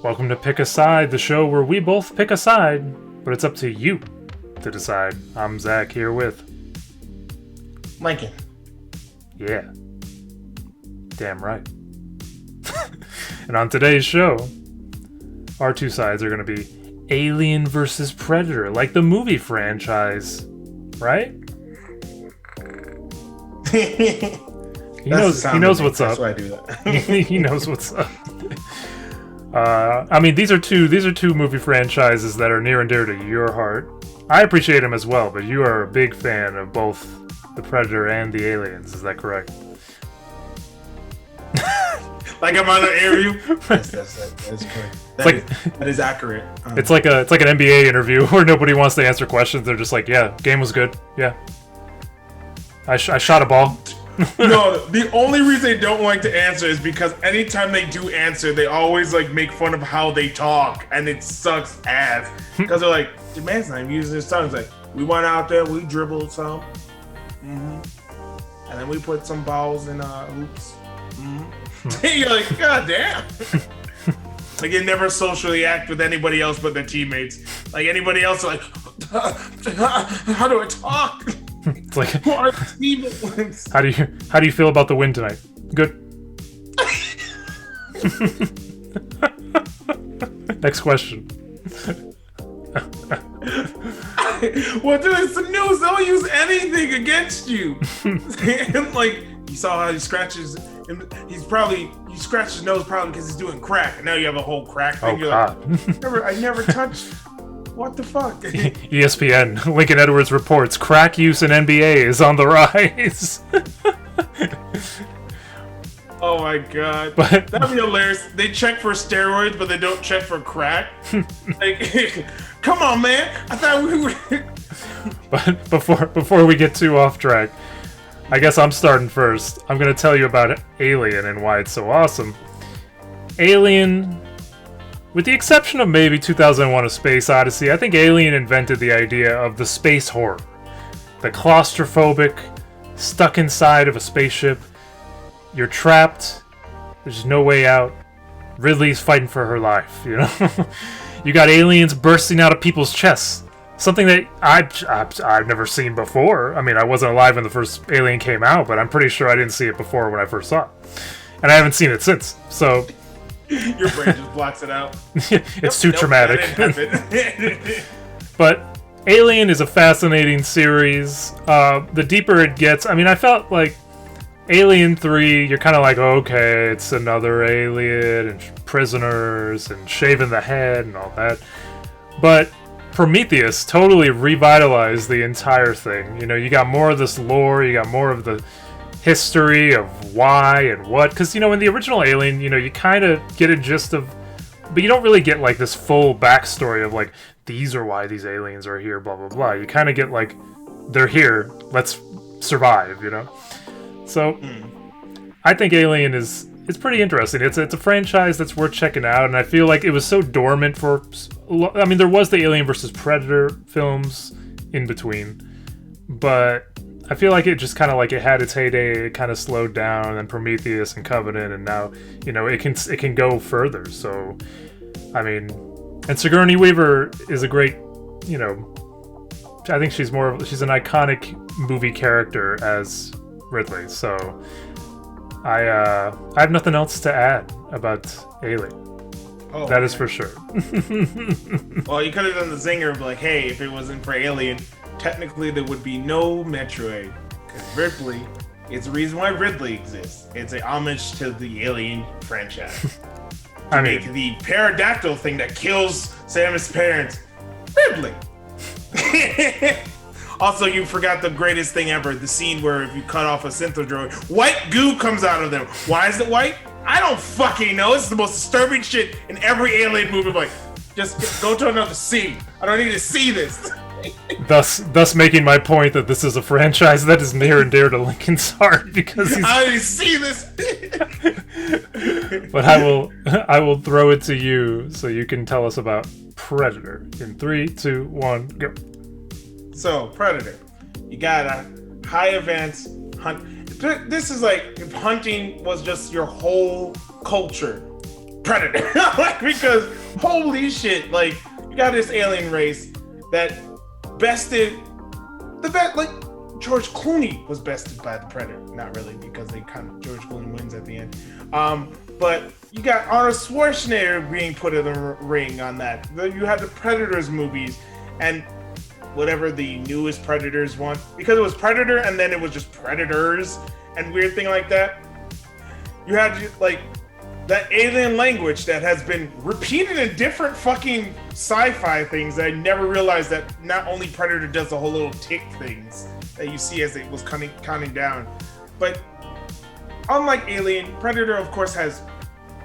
Welcome to Pick a Side, the show where we both pick a side, but it's up to you to decide. I'm Zach here with... Lincoln. Yeah. Damn right. And on today's show, our two sides are going to be Alien versus Predator, like the movie franchise, right? He knows what's up. That's why I do that. He knows what's up. I mean, these are two movie franchises that are near and dear to your heart. I appreciate them as well, but you are a big fan of both the Predator and the Aliens. Is that correct? Like I'm on an interview. That's correct. That is accurate. It's like an NBA interview where nobody wants to answer questions. They're just like, yeah, game was good. Yeah, I shot a ball. No, the only reason they don't like to answer is because anytime they do answer, they always like make fun of how they talk, and it sucks ass. Because they're like, the man's not even using his tongue. It's like, we went out there, we dribbled some, and then we put some balls in hoops. You're like, god damn. Like, you never socially act with anybody else but their teammates. Like, anybody else, like, how do I talk? It's like, how do you feel about the win tonight? Good. Next question. Well, dude, it's the news. They'll use anything against you. And like, you saw how he scratches. He scratched his nose probably because he's doing crack. And now you have a whole crack thing. Oh, you're God. like, I never touched. What the fuck? ESPN, Lincoln Edwards reports, crack use in NBA is on the rise. Oh my god. That'd be hilarious. They check for steroids, but they don't check for crack. Like, come on, man. I thought we were... But before we get too off track, I guess I'm starting first. I'm going to tell you about Alien and why it's so awesome. Alien... With the exception of maybe 2001: A Space Odyssey, I think Alien invented the idea of the space horror. The claustrophobic, stuck inside of a spaceship, you're trapped, there's no way out, Ridley's fighting for her life, you know? You got aliens bursting out of people's chests. Something that I've never seen before. I mean, I wasn't alive when the first Alien came out, but I'm pretty sure I didn't see it before when I first saw it. And I haven't seen it since, so... Your brain just blocks it out. It's too traumatic. But Alien is a fascinating series. The deeper it gets, I mean, I felt like Alien 3, you're kind of like, okay, it's another alien and prisoners and shaving the head and all that. But Prometheus totally revitalized the entire thing. You know, you got more of this lore, you got more of the history of why and what, because you know, in the original Alien, you know, you kind of get a gist of, but you don't really get like this full backstory of like, these are why these aliens are here, blah blah blah. You kind of get like, they're here, let's survive, you know. So I think Alien is pretty interesting. It's a franchise that's worth checking out, and I feel like it was so dormant for, I mean, there was the Alien versus Predator films in between, but I feel like it just kind of like it had its heyday, it kind of slowed down, and then Prometheus and Covenant, and now, you know, it can go further. So, I mean, and Sigourney Weaver is a great, you know, I think she's an iconic movie character as Ridley. So, I have nothing else to add about Alien. Oh, that is for sure. Well, you could have done the zinger of like, hey, if it wasn't for Alien, technically there would be no Metroid, because Ripley, it's the reason why Ridley exists. It's an homage to the Alien franchise. I mean, the pterodactyl thing that kills Samus' parents, Ridley. Also, you forgot the greatest thing ever, the scene where if you cut off a synth droid, white goo comes out of them. Why is it white? I don't fucking know. It's the most disturbing shit in every Alien movie. Like, just go to another scene. I don't need to see this. Thus making my point that this is a franchise that is near and dear to Lincoln's heart, because I didn't see this. But I will throw it to you so you can tell us about Predator in 3, 2, 1, go. So Predator, you got a high advanced hunt. This is like if hunting was just your whole culture. Predator. Like, because holy shit, like, you got this alien race that bested the best. Like, George Clooney was bested by the Predator. Not really, because George Clooney wins at the end. But you got Arnold Schwarzenegger being put in the ring on that. You had the Predators movies and whatever the newest Predators one, because it was Predator and then it was just Predators and weird thing like that. You had like that alien language that has been repeated in different fucking sci-fi things that I never realized that not only Predator does the whole little tick things that you see as it was counting down, but unlike Alien, Predator of course has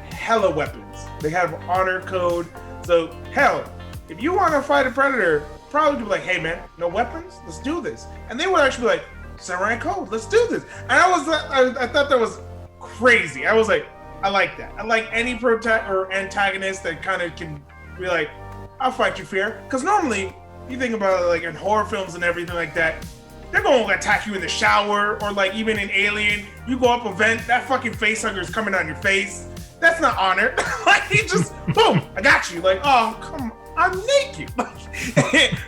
hella weapons. They have honor code. So hell, if you want to fight a Predator, probably be like, hey man, no weapons? Let's do this. And they would actually be like, Samurai Code, let's do this. And I thought that was crazy. I was like, I like that. I like any antagonist that kind of can be like, I'll fight you fair. Because normally, you think about it like in horror films and everything like that, they're going to attack you in the shower, or like even in Alien, you go up a vent, that fucking facehugger is coming on your face. That's not honor. Like, he just, boom, I got you. Like, oh, come on, I'm naked.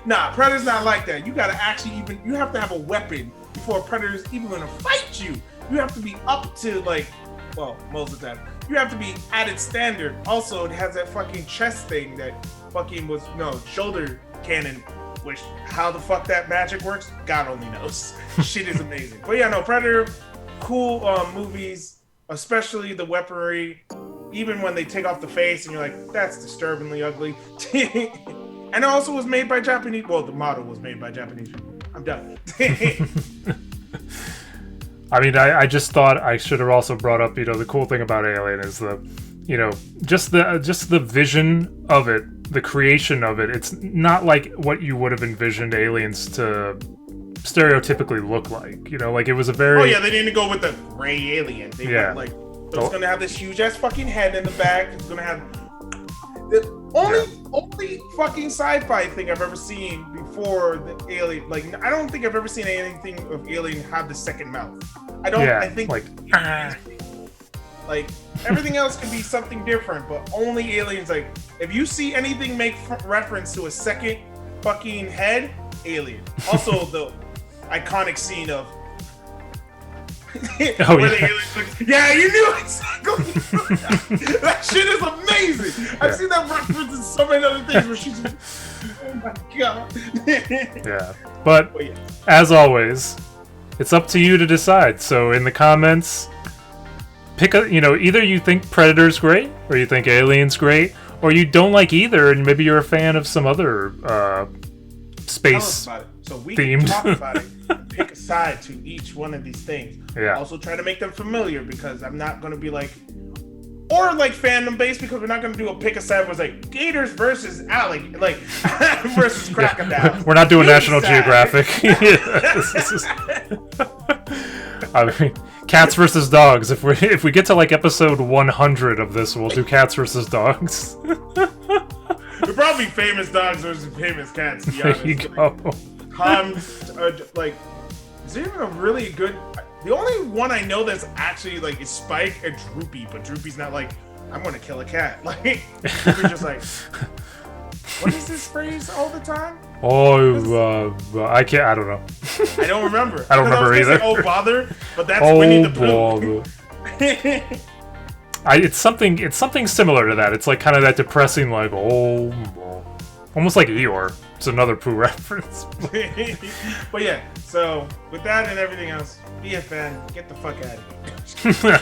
Nah, Predator's not like that. You got to actually you have to have a weapon before a Predator's even going to fight you. You have to be up to like, well, most of the time, you have to be at its standard. Also, it has that fucking chest thing that fucking shoulder cannon, which how the fuck that magic works, God only knows. Shit is amazing. But yeah, no, Predator, cool movies, especially the weaponry. Even when they take off the face and you're like, that's disturbingly ugly. And it also was made by Japanese. Well, the model was made by Japanese people. I'm done. I mean, I just thought I should have also brought up, the cool thing about Alien is just the vision of it, the creation of it. It's not like what you would have envisioned aliens to stereotypically look like. Like it was a very... Oh yeah, they didn't go with the gray alien. They went like, so it's gonna have this huge ass fucking head in the back. It's gonna have the only fucking sci-fi thing I've ever seen before the alien. Like, I don't think I've ever seen anything of Alien have the second mouth. I don't. I think like everything else can be something different, but only Aliens. Like, if you see anything make reference to a second fucking head, Alien. Also, the iconic scene of. Oh, where the aliens look, yeah, you knew exactly. That shit is amazing. I've seen that reference in so many other things where she's just, oh my god. Yeah, but as always, it's up to you to decide. So in the comments, pick either you think Predator's great, or you think Alien's great, or you don't like either, and maybe you're a fan of some other space about it. So we themed. Can talk about it. Pick a side to each one of these things. Yeah. Also try to make them familiar, because I'm not going to be like, or like fandom based, because we're not going to do a pick a side where it's like Gators versus alligator, like versus crocodiles. Yeah. We're not doing National Geographic. I mean, cats versus dogs. If we get to like episode 100 of this, we'll do cats versus dogs. It'll probably be famous dogs versus famous cats. To be honest. There you go. Like, is there even a really good? The only one I know that's actually like is Spike and Droopy, but Droopy's not like, I'm gonna kill a cat. Like, Droopy's just like, what is this phrase all the time? Oh, I can't. I don't know. I don't remember. I don't remember either. Say, oh bother, but that's Winnie the Pooh. It's something similar to that. It's like kind of that depressing, like almost like Eeyore. It's another Pooh reference. But yeah, so with that and everything else, be a fan. Get the fuck out of here.